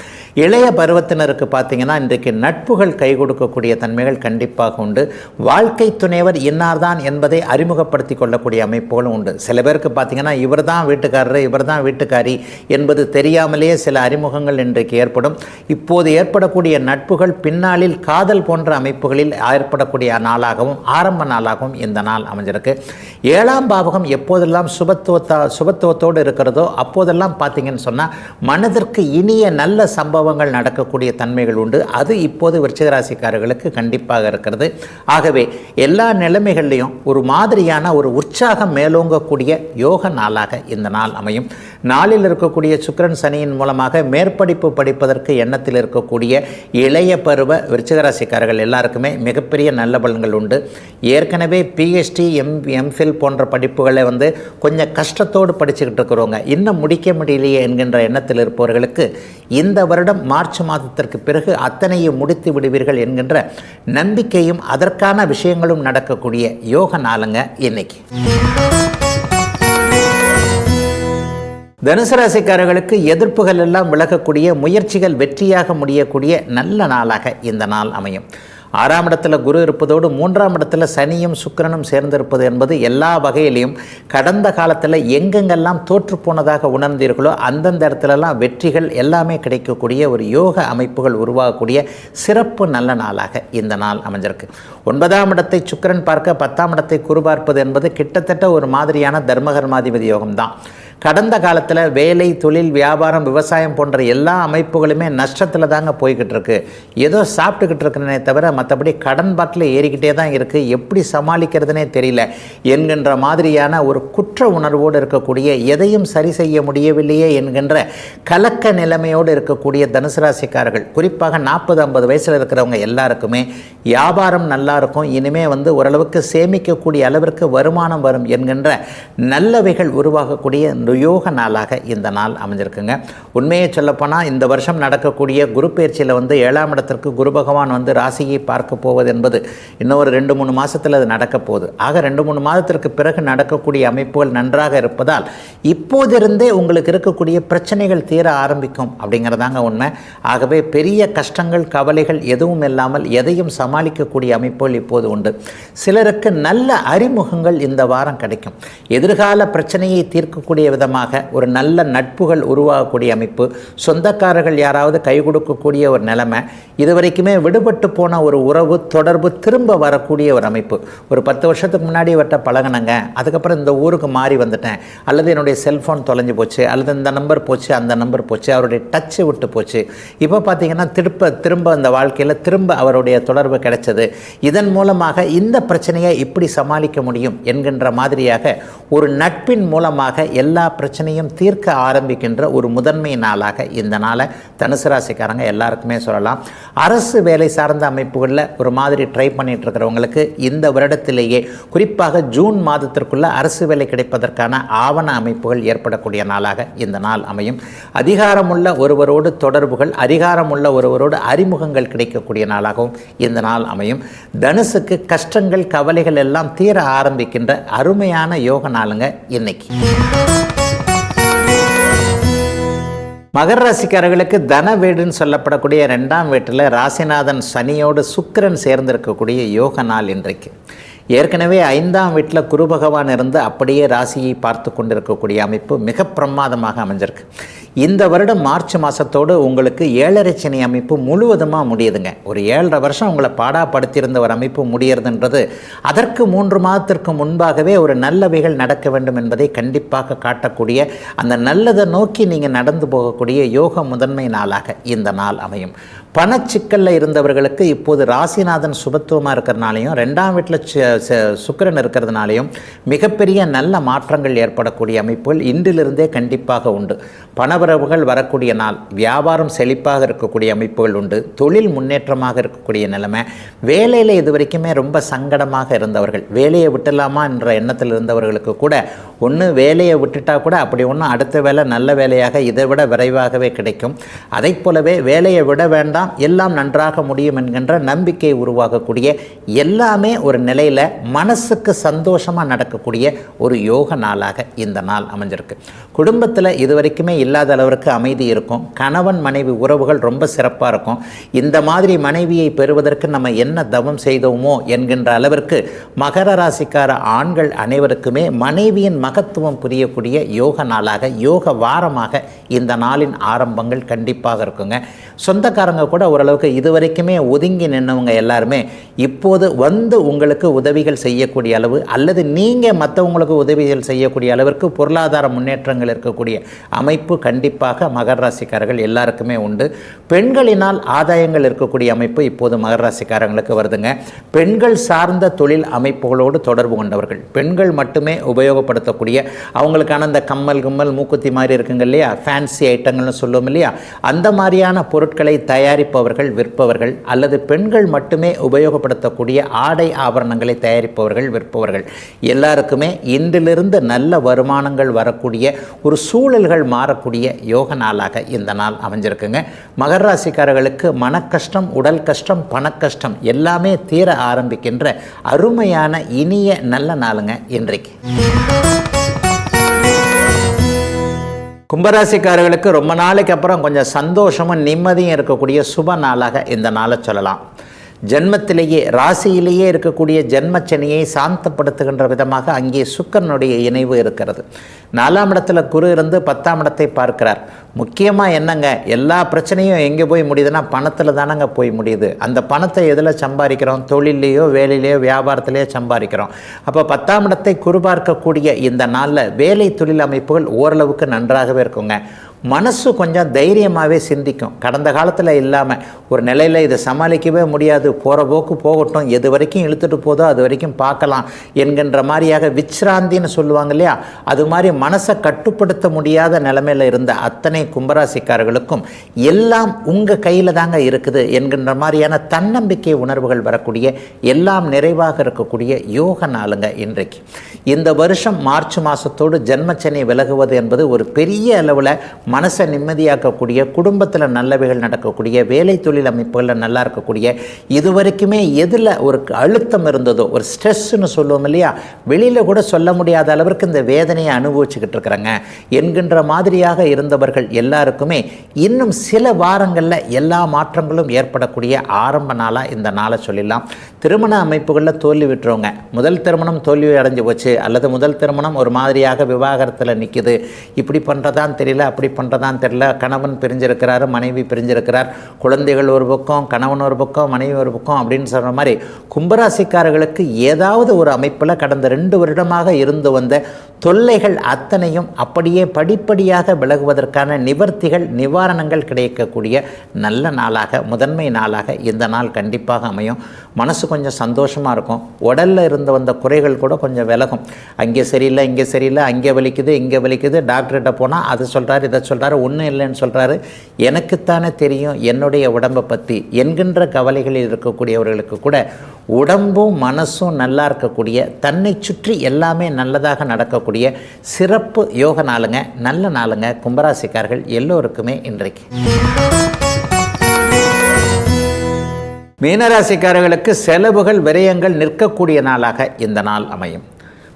இளைய பருவத்தினருக்கு பார்த்தீங்கன்னா இன்றைக்கு நட்புகள் கை கொடுக்கக்கூடிய தன்மைகள் கண்டிப்பாக உண்டு. வாழ்க்கை துணைவர் இன்னார்தான் என்பதை அறிமுகப்படுத்தி கொள்ளக்கூடிய அமைப்புகளும் உண்டு. சில பேருக்கு பார்த்தீங்கன்னா இவர் தான் வீட்டுக்காரர், இவர் தான் வீட்டுக்காரி என்பது தெரியாமலேயே சில அறிமுகங்கள் இன்றைக்கு ஏற்படும். இப்போது ஏற்படக்கூடிய நட்புகள் பின்னாளில் காதல் போன்ற அமைப்புகளில் ஏற்படக்கூடிய நாளாகவும் ஆரம்ப நாளாகவும் இந்த நாள் அமைஞ்சிருக்கு. 7ஆம் பாவகம் எப்போதெல்லாம் சுபத்துவத்தோடு இருக்கிறதோ அப்போதெல்லாம் பார்த்தீங்கன்னு சொன்னால் மனதிற்கு இனிய நல்ல சம்பவங்கள் நடக்கக்கூடிய தன்மைகள் உண்டு. அது இப்போது விருச்சிக ராசிக்காரர்களுக்கு கண்டிப்பாக இருக்கிறது. ஆகவே எல்லா நிலைமைகள்லையும் ஒரு மாதிரியான ஒரு உற்சாகம் மேலோங்கக்கூடிய யோக நாளாக இந்த நாள் அமையும். நாளில் இருக்கக்கூடிய சுக்கிரன் சனியின் மூலமாக மேற்படிப்பு படிப்பதற்கு எண்ணத்தில் இருக்கக்கூடிய இளைய பருவ விருச்சிக ராசிக்காரர்கள் எல்லாருக்குமே மிகப்பெரிய நல்ல பலன்கள் உண்டு. ஏற்கனவே பிஹெச்டி எம்ஃபில் போன்ற படிப்புகளை கொஞ்சம் கஷ்டத்தோடு படிச்சுக்கிட்டு இருக்கிறவங்க இன்னும் முடிக்க முடியலையே என்கின்ற எண்ணத்தில் இருப்பவர்களுக்கு இந்த வருடம் மார்ச் மாதத்திற்கு பிறகு அத்தனையும் முடித்து விடுவீர்கள் என்கின்ற நம்பிக்கையும் அதற்கான விஷயங்களும் நடக்கக்கூடிய யோக நாளுங்க இன்னைக்கு. தனுசு ராசிக்காரர்களுக்கு எதிர்ப்புகள் எல்லாம் விலகக்கூடிய, முயற்சிகள் வெற்றியாக முடியக்கூடிய நல்ல நாளாக இந்த நாள் அமையும். 6ஆம் இடத்துல குரு இருப்பதோடு 3ஆம் இடத்துல சனியும் சுக்கிரனும் சேர்ந்திருப்பது என்பது எல்லா வகையிலையும் கடந்த காலத்தில் எங்கெங்கெல்லாம் தோற்று போனதாக உணர்ந்தீர்களோ அந்தந்த இடத்துலலாம் வெற்றிகள் எல்லாமே கிடைக்கக்கூடிய ஒரு யோக அமைப்புகள் உருவாகக்கூடிய சிறப்பு நல்ல நாளாக இந்த நாள் அமைஞ்சிருக்கு. 9ஆம் இடத்தை சுக்கிரன் பார்க்க 10ஆம் இடத்தை குரு பார்ப்பது என்பது கிட்டத்தட்ட ஒரு மாதிரியான தர்மகர்மாதிபதி யோகம்தான். கடந்த காலத்தில் வேலை, தொழில், வியாபாரம், விவசாயம் போன்ற எல்லா அமைப்புகளுமே நஷ்டத்தில் தாங்க போய்கிட்டு இருக்கு. ஏதோ சாப்பிட்டுக்கிட்டு இருக்கிறனே தவிர மற்றபடி கடன் பாட்டில் ஏறிக்கிட்டே தான் இருக்குது, எப்படி சமாளிக்கிறதுனே தெரியல என்கின்ற மாதிரியான ஒரு குற்ற உணர்வோடு இருக்கக்கூடிய, எதையும் சரி செய்ய முடியவில்லையே என்கின்ற கலக்க நிலைமையோடு இருக்கக்கூடிய தனுசு ராசிக்காரர்கள், குறிப்பாக 40-50 வயசில் இருக்கிறவங்க எல்லாருக்குமே வியாபாரம் நல்லா இருக்கும். இனிமேல் ஓரளவுக்கு சேமிக்கக்கூடிய அளவிற்கு வருமானம் வரும் என்கின்ற நல்லவைகள் உருவாகக்கூடிய யோக நாளாக இந்த நாள் அமைஞ்சிருக்குங்க. உண்மையை சொல்லப்போனால் இந்த வருஷம் நடக்கக்கூடிய குரு பயிற்சியில் 7ஆம் இடத்திற்கு குரு பகவான் ராசியை பார்க்க போவது என்பது இன்னும் ஒரு 2-3 மாதத்தில் அது நடக்க போகுது. ஆக 2-3 மாதத்திற்கு பிறகு நடக்கக்கூடிய அமைப்புகள் நன்றாக இருப்பதால் இப்போதிருந்தே உங்களுக்கு இருக்கக்கூடிய பிரச்சனைகள் தீர ஆரம்பிக்கும் அப்படிங்கிறதாங்க உண்மை. ஆகவே பெரிய கஷ்டங்கள், கவலைகள் எதுவும் இல்லாமல் எதையும் சமாளிக்கக்கூடிய அமைப்புகள் இப்போது உண்டு. சிலருக்கு நல்ல அறிமுகங்கள் இந்த வாரம் கிடைக்கும். எதிர்கால பிரச்சனையை தீர்க்கக்கூடிய விதமாக விதமாக ஒரு நல்ல நட்புகள் உருவாகக்கூடிய அமைப்பு, சொந்தக்காரர்கள் யாராவது கை கொடுக்கக்கூடிய ஒரு நிலைமை, இதுவரைக்குமே விடுபட்டு போன ஒரு உறவு தொடர்பு திரும்ப வரக்கூடிய ஒரு அமைப்பு. ஒரு 10 வருஷத்துக்கு முன்னாடி இவர்கிட்ட பழகினங்க, அதுக்கப்புறம் இந்த ஊருக்கு மாறி வந்துட்டேன், அல்லது என்னுடைய செல்ஃபோன் தொலைஞ்சு போச்சு, அல்லது இந்த நம்பர் போச்சு, அந்த நம்பர் போச்சு, அவருடைய டச்சு விட்டு போச்சு. இப்போ பார்த்தீங்கன்னா திரும்ப அந்த வாழ்க்கையில் திரும்ப அவருடைய தொடர்பு கிடைச்சது. இதன் மூலமாக இந்த பிரச்சனையை இப்படி சமாளிக்க முடியும் என்கின்ற மாதிரியாக ஒரு நட்பின் மூலமாக எல்லா பிரச்சனையும் தீர்க்க ஆரம்பிக்கின்ற ஒரு முதன்மை நாளாக இந்த நாளை தனுசு ராசிக்காரங்க எல்லாருக்குமே சொல்லலாம். அரசு வேலை சார்ந்த அமைப்புகளில் ஒரு மாதிரி ட்ரை பண்ணிட்டு இருக்கிறவங்களுக்கு இந்த வருடத்திலேயே குறிப்பாக ஜூன் மாதத்திற்குள்ள அரசு வேலை கிடைப்பதற்கான ஆவண அமைப்புகள் ஏற்படக்கூடிய நாளாக இந்த நாள் அமையும். அதிகாரமுள்ள ஒருவரோடு தொடர்புகள், அதிகாரமுள்ள ஒருவரோடு அறிமுகங்கள் கிடைக்கக்கூடிய நாளாகவும் இந்த நாள் அமையும். தனுசுக்கு கஷ்டங்கள் கவலைகள் எல்லாம் தீர ஆரம்பிக்கின்ற அருமையான யோக நாளுங்க இன்னைக்கு. மகர ராசிக்காரர்களுக்கு தன வீடுன்னு சொல்லப்படக்கூடிய 2ஆம் வீட்டில் ராசிநாதன் சனியோடு சுக்கிரன் சேர்ந்திருக்கக்கூடிய யோக நாள் இன்றைக்கு. ஏற்கனவே 5ஆம் வீட்டில் குரு பகவான் இருந்து அப்படியே ராசியை பார்த்து கொண்டிருக்கக்கூடிய அமைப்பு மிக பிரமாதமாக அமைஞ்சிருக்கு. இந்த வருடம் மார்ச் மாதத்தோடு உங்களுக்கு 7.5 சனி அமைப்பு முழுவதுமாக முடியுதுங்க. ஒரு 7.5 வருஷம் உங்களை பாடாப்படுத்தியிருந்த ஒரு அமைப்பு முடியறதுன்றது அதற்கு 3 மாதத்திற்கு முன்பாகவே ஒரு நல்லவைகள் நடக்க வேண்டும் என்பதை கண்டிப்பாக காட்டக்கூடிய, அந்த நல்லதை நோக்கி நீங்கள் நடந்து போகக்கூடிய யோக முதன்மை நாளாக இந்த நாள் அமையும். பணச்சிக்கலில் இருந்தவர்களுக்கு இப்போது ராசிநாதன் சுபத்துவமாக இருக்கிறதுனாலையும் 2ஆம் வீட்டில் சுக்கிரன் இருக்கிறதுனாலையும் மிகப்பெரிய நல்ல மாற்றங்கள் ஏற்படக்கூடிய அமைப்புகள் இன்றிலிருந்தே கண்டிப்பாக உண்டு. பணவரவுகள் வரக்கூடிய நாள், வியாபாரம் செழிப்பாக இருக்கக்கூடிய அமைப்புகள் உண்டு, தொழில் முன்னேற்றமாக இருக்கக்கூடிய நிலைமை. வேலையில் இது வரைக்குமே ரொம்ப சங்கடமாக இருந்தவர்கள், வேலையை விட்டுலாமா என்ற எண்ணத்தில் இருந்தவர்களுக்கு கூட ஒன்று வேலையை விட்டுட்டா கூட அப்படி ஒன்றும் அடுத்த வேலை நல்ல வேலையாக இதை விட விரைவாகவே கிடைக்கும். அதை போலவே வேலையை விட வேண்டாம், எல்லாம் நன்றாக முடியும் என்கின்ற நம்பிக்கை உருவாகக்கூடிய, எல்லாமே ஒரு நிலையில் மனசுக்கு சந்தோஷமாக நடக்கக்கூடிய ஒரு யோக நாளாக இந்த நாள் அமைஞ்சிருக்கு. குடும்பத்தில் இதுவரைக்குமே இல்லாத அளவிற்கு அமைதி இருக்கும். கணவன் மனைவி உறவுகள் ரொம்ப சிறப்பாக இருக்கும். இந்த மாதிரி மனைவியை பெறுவதற்கு நம்ம என்ன தவம் செய்தோமோ என்கின்ற அளவிற்கு மகர ராசிக்கார ஆண்கள் அனைவருக்குமே மனைவியின் மகத்துவம் புரியக்கூடிய யோக நாளாக, யோக வாரமாக இந்த நாளின் ஆரம்பங்கள் கண்டிப்பாக இருக்குங்க. சொந்தக்காரங்க கூட ஓரளவுக்கு இதுவரைக்குமே ஒதுங்கி நின்றவங்க எல்லாருமே இப்போது வந்து உங்களுக்கு உதவிகள் செய்யக்கூடிய அளவு, அல்லது நீங்கள் மற்றவங்களுக்கு உதவிகள் செய்யக்கூடிய அளவிற்கு பொருளாதார முன்னேற்றங்கள் இருக்கக்கூடிய அமைப்பு கண்டிப்பாக மகர ராசிக்காரர்கள் எல்லாருக்குமே உண்டு. பெண்களினால் ஆதாயங்கள் இருக்கக்கூடிய அமைப்பு இப்போது மகர ராசிக்காரங்களுக்கு வருதுங்க. பெண்கள் சார்ந்த தொழில் அமைப்புகளோடு தொடர்பு கொண்டவர்கள், பெண்கள் மட்டுமே உபயோகப்படுத்தக்கூடிய அவங்களுக்கான அந்த கம்மல் மூக்குத்தி மாதிரி இருக்குங்க இல்லையா, ஃபேன்சி ஐட்டங்கள்னு சொல்லுவோம் இல்லையா, அந்த மாதிரியான பொருட்களை தயாரிப்பவர்கள், விற்பவர்கள், அல்லது பெண்கள் மட்டுமே உபயோகப்படுத்தக்கூடிய ஆடை ஆபரணங்களை தயாரிப்பவர்கள், விற்பவர்கள் எல்லாருக்குமே இன்றிலிருந்து நல்ல வருமானங்கள் வரக்கூடிய ஒரு சூழல்கள் மாறக்கூடிய யோக நாளாக இந்த நாள் அமைஞ்சிருக்குங்க. மகர ராசிக்காரர்களுக்கு மனக்கஷ்டம், உடல் கஷ்டம், பணக்கஷ்டம் எல்லாமே தீர ஆரம்பிக்கின்ற அருமையான இனிய நல்ல நாளுங்க இன்றைக்கு. கும்பராசிக்காரர்களுக்கு ரொம்ப நாளைக்கு அப்புறம் கொஞ்சம் சந்தோஷமும் நிம்மதியும் இருக்கக்கூடிய சுப நாளாக இந்த நாளை சொல்லலாம். ஜென்மத்திலேயே ராசியிலேயே இருக்கக்கூடிய ஜென்மச்சனியை சாந்தப்படுத்துகின்ற விதமாக அங்கே சுக்கிரனுடைய இணைவு இருக்கிறது. 4ஆம் இடத்துல குரு இருந்து 10ஆம் இடத்தை பார்க்கிறார். முக்கியமாக என்னங்க, எல்லா பிரச்சனையும் எங்கே போய் முடியுதுன்னா பணத்தில் தானங்க போய் முடியுது. அந்த பணத்தை எதில் சம்பாதிக்கிறோம்? தொழிலையோ வேலையிலையோ வியாபாரத்திலேயோ சம்பாதிக்கிறோம். அப்போ 10ஆம் இடத்தை குரு பார்க்கக்கூடிய இந்த நாளில் வேலை தொழில் அமைப்புகள் ஓரளவுக்கு நன்றாகவே இருக்குங்க. மனசு கொஞ்சம் தைரியமாகவே சிந்திக்கும். கடந்த காலத்தில் இல்லாமல் ஒரு நிலையில் இதை சமாளிக்கவே முடியாது, போகிற போக்கு போகட்டும், எது வரைக்கும் இழுத்துட்டு போதோ அது வரைக்கும் பார்க்கலாம் என்கின்ற மாதிரியாக விச்ராந்தின்னு சொல்லுவாங்க இல்லையா, அது மாதிரி மனசை கட்டுப்படுத்த முடியாத நிலைமையில் இருந்த அத்தனை கும்பராசிக்காரர்களுக்கும் எல்லாம் உங்கள் கையில் தாங்க இருக்குது என்கின்ற மாதிரியான தன்னம்பிக்கை உணர்வுகள் வரக்கூடிய, எல்லாம் நிறைவாக இருக்கக்கூடிய யோக நாளுங்க இன்றைக்கு. இந்த வருஷம் மார்ச் மாதத்தோடு ஜென்மச்சனி விலகுவது என்பது ஒரு பெரிய அளவில் மனசை நிம்மதியாக்கக்கூடிய, குடும்பத்தில் நல்லவைகள் நடக்கக்கூடிய, வேலை தொழில் அமைப்புகளில் நல்லா இருக்கக்கூடிய, இதுவரைக்குமே எதில் ஒரு அழுத்தம் இருந்ததோ, ஒரு ஸ்ட்ரெஸ்ன்னு சொல்லுவோம் இல்லையா, வெளியில் கூட சொல்ல முடியாத அளவிற்கு இந்த வேதனையை அனுபவிச்சுக்கிட்டு இருக்கிறாங்க என்கின்ற மாதிரியாக இருந்தவர்கள் எல்லாருக்குமே இன்னும் சில வாரங்களில் எல்லா மாற்றங்களும் ஏற்படக்கூடிய ஆரம்ப நாளாக இந்த நாளை சொல்லிடலாம். திருமண அமைப்புகளில் தோல்வி விட்டுறவங்க, முதல் திருமணம் தோல்வி அடைஞ்சு போச்சு, அல்லது முதல் திருமணம் ஒரு மாதிரியாக விவாகரத்தில் நிற்கிது, இப்படி பண்ணுறதான் தெரியல, அப்படி பண்ணுறதான் தெரியல, கணவன் பிரிஞ்சிருக்கிறாரு, மனைவி பிரிஞ்சிருக்கிறார், குழந்தைகள் ஒரு பக்கம், கணவன் ஒரு பக்கம், மனைவி ஒரு பக்கம் அப்படின்னு சொல்கிற மாதிரி கும்பராசிக்காரர்களுக்கு ஏதாவது ஒரு அமைப்பில் கடந்த 2 வருடமாக இருந்து வந்த தொல்லைகள் அத்தனையும் அப்படியே படிப்படியாக விலகுவதற்கான நிவர்த்திகள், நிவாரணங்கள் கிடைக்கக்கூடிய நல்ல நாளாக, முதன்மை நாளாக இந்த நாள் கண்டிப்பாக அமையும். மனசு கொஞ்சம் சந்தோஷமாக இருக்கும். உடலில் இருந்து வந்த குறைகள் கூட கொஞ்சம் விலகும். அங்கே சரியில்லை, இங்கே சரியில்லை, அங்கே வலிக்குது, இங்கே வலிக்குது, டாக்டர்கிட்ட போனால் அதை சொல்கிறாரு, இதை சொல்கிறாரு, ஒன்றும் இல்லைன்னு சொல்கிறாரு, எனக்குத்தானே தெரியும் என்னுடைய உடம்பை பற்றி என்கின்ற கவலைகளில் இருக்கக்கூடியவர்களுக்கு கூட உடம்பும் மனசும் நல்லா இருக்கக்கூடிய, தன்னை சுற்றி எல்லாமே நல்லதாக நடக்கக்கூடிய சிறப்பு யோக நாளுங்க, நல்ல நாளுங்க கும்பராசிக்காரர்கள் எல்லோருக்குமே இன்றைக்கு. மீனராசிக்காரர்களுக்கு செலவுகள், விரயங்கள் நிற்கக்கூடிய நாளாக இந்த நாள் அமையும்.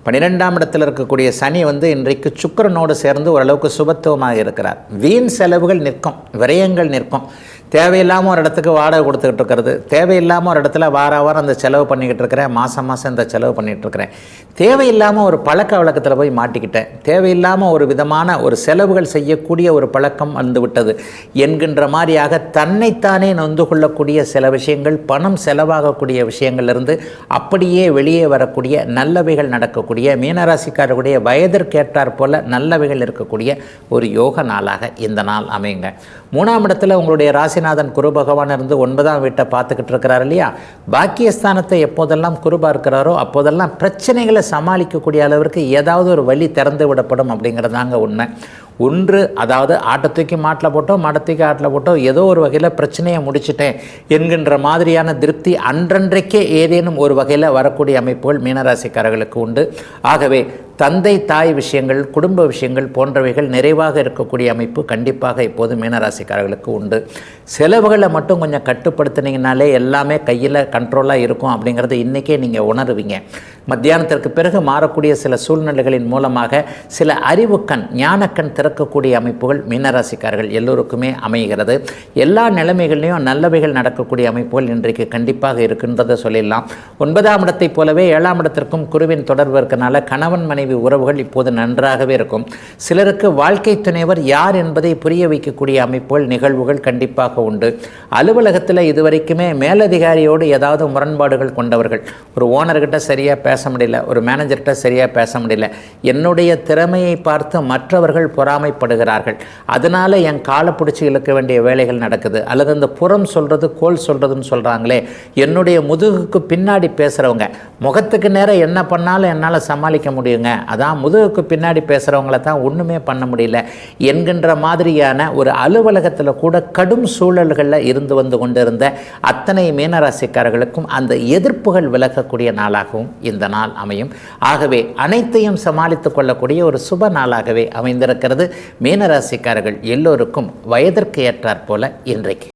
12ஆம் இடத்தில் இருக்கக்கூடிய சனி இன்றைக்கு சுக்கிரனோடு சேர்ந்து ஓரளவுக்கு சுபத்துவமாக இருக்கிறார். வீண் செலவுகள் நிற்கும், விரயங்கள் நிற்கும். தேவையில்லாமல் ஒரு இடத்துக்கு வாடகை கொடுத்துக்கிட்டு இருக்கிறது, தேவையில்லாமல் ஒரு இடத்துல வாரம் அந்த செலவு பண்ணிக்கிட்டு இருக்கிறேன், மாதம் இந்த செலவு பண்ணிகிட்டு இருக்கிறேன், தேவையில்லாமல் ஒரு பழக்க வழக்கத்தில் போய் மாட்டிக்கிட்டேன், தேவையில்லாமல் ஒரு விதமான ஒரு செலவுகள் செய்யக்கூடிய ஒரு பழக்கம் வந்துவிட்டது என்கின்ற மாதிரியாக தன்னைத்தானே நொந்து கொள்ளக்கூடிய சில விஷயங்கள், பணம் செலவாகக்கூடிய விஷயங்கள்லேருந்து அப்படியே வெளியே வரக்கூடிய நல்லவைகள் நடக்கக்கூடிய, மீனராசிக்காரருடைய வயதிற்கேற்றாற் போல நல்லவைகள் இருக்கக்கூடிய ஒரு யோக நாளாக இந்த நாள் அமையுங்க. 3ஆம் இடத்துல உங்களுடைய ராசிநாதன் குரு பகவான் இருந்து 9ஆம் வீட்டை பார்த்துக்கிட்டு இருக்கிறார் இல்லையா, பாக்கியஸ்தானத்தை எப்போதெல்லாம் குரு பார்க்கிறாரோ அப்போதெல்லாம் பிரச்சனைகளை சமாளிக்கக்கூடிய அளவிற்கு ஏதாவது ஒரு வழி திறந்து விடப்படும் அப்படிங்கிறதாங்க உண்மை. ஒன்று, அதாவது ஆட்டை தூக்கி மாட்டில் போட்டோம், மாட்டை தூக்கி ஆட்டில் போட்டோம், ஏதோ ஒரு வகையில் பிரச்சனையை முடிச்சிட்டேன் என்கின்ற மாதிரியான திருப்தி அன்றன்றைக்கே ஏதேனும் ஒரு வகையில் வரக்கூடிய அமைப்புகள் மீனராசிக்காரர்களுக்கு உண்டு. ஆகவே தந்தை தாய் விஷயங்கள், குடும்ப விஷயங்கள் போன்றவைகள் நிறைவாக இருக்கக்கூடிய அமைப்பு கண்டிப்பாக இப்போது மீனராசிக்காரர்களுக்கு உண்டு. செலவுகளை மட்டும் கொஞ்சம் கட்டுப்படுத்தினீங்கனாலே எல்லாமே கையில் கண்ட்ரோலாக இருக்கும் அப்படிங்கிறத இன்றைக்கே நீங்கள் உணருவீங்க. மத்தியானத்திற்கு பிறகு மாறக்கூடிய சில சூழ்நிலைகளின் மூலமாக சில அறிவுக்கண், ஞானக்கண் திறக்கக்கூடிய அமைப்புகள் மீனராசிக்காரர்கள் எல்லோருக்குமே அமைகிறது. எல்லா நிலைமைகள்லையும் நல்லவைகள் நடக்கக்கூடிய அமைப்புகள் இன்றைக்கு கண்டிப்பாக இருக்கின்றதை சொல்லிடலாம். 9ஆம் இடத்தைப் போலவே 7ஆம் இடத்திற்கும் குருவின் தொடர்பு இருக்கனால கணவன் மனைவி உறவுகள் இப்போது நன்றாகவே இருக்கும். சிலருக்கு வாழ்க்கை துணைவர் யார் என்பதை புரிய வைக்கக்கூடிய அமைப்புகள், நிகழ்வுகள் கண்டிப்பாக உண்டு. அலுவலகத்தில் இதுவரைக்குமே மேலதிகாரியோடு ஏதாவது முரண்பாடுகள் கொண்டவர்கள், ஒரு ஓனர்கிட்ட சரியாக பேச முடியல, ஒரு மேனேஜர்கிட்ட சரியாக பேச முடியல, என்னுடைய திறமையை பார்த்து மற்றவர்கள் பொறாமைப்படுகிறார்கள், அதனால் என் காலை பிடிச்சி இழுக்க வேண்டிய வேலைகள் நடக்குது, அல்லது அந்த புறம் சொல்கிறது கோல் சொல்கிறதுன்னு சொல்கிறாங்களே, என்னுடைய முதுகுக்கு பின்னாடி பேசுகிறவங்க, முகத்துக்கு நேரம் என்ன பண்ணாலும் என்னால் சமாளிக்க முடியுங்க, அதான் முதுகுக்கு பின்னாடி பேசுகிறவங்கள தான் ஒன்றுமே பண்ண முடியல என்கின்ற மாதிரியான ஒரு அலுவலகத்தில் கூட கடும் சூழல்களில் இருந்து வந்து கொண்டிருந்த அத்தனை மீனராசிக்காரர்களுக்கும் அந்த எதிர்ப்புகள் விலகக்கூடிய நாளாகவும் இந்த நாள் அமையும். ஆகவே அனைத்தையும் சமாளித்து கொள்ளக்கூடிய ஒரு சுப நாளாகவே அமைந்திருக்கிறது. மீனராசிக்காரர்கள் எல்லோருக்கும் வயதிற்கு ஏற்றாற் போல இன்றைக்கு.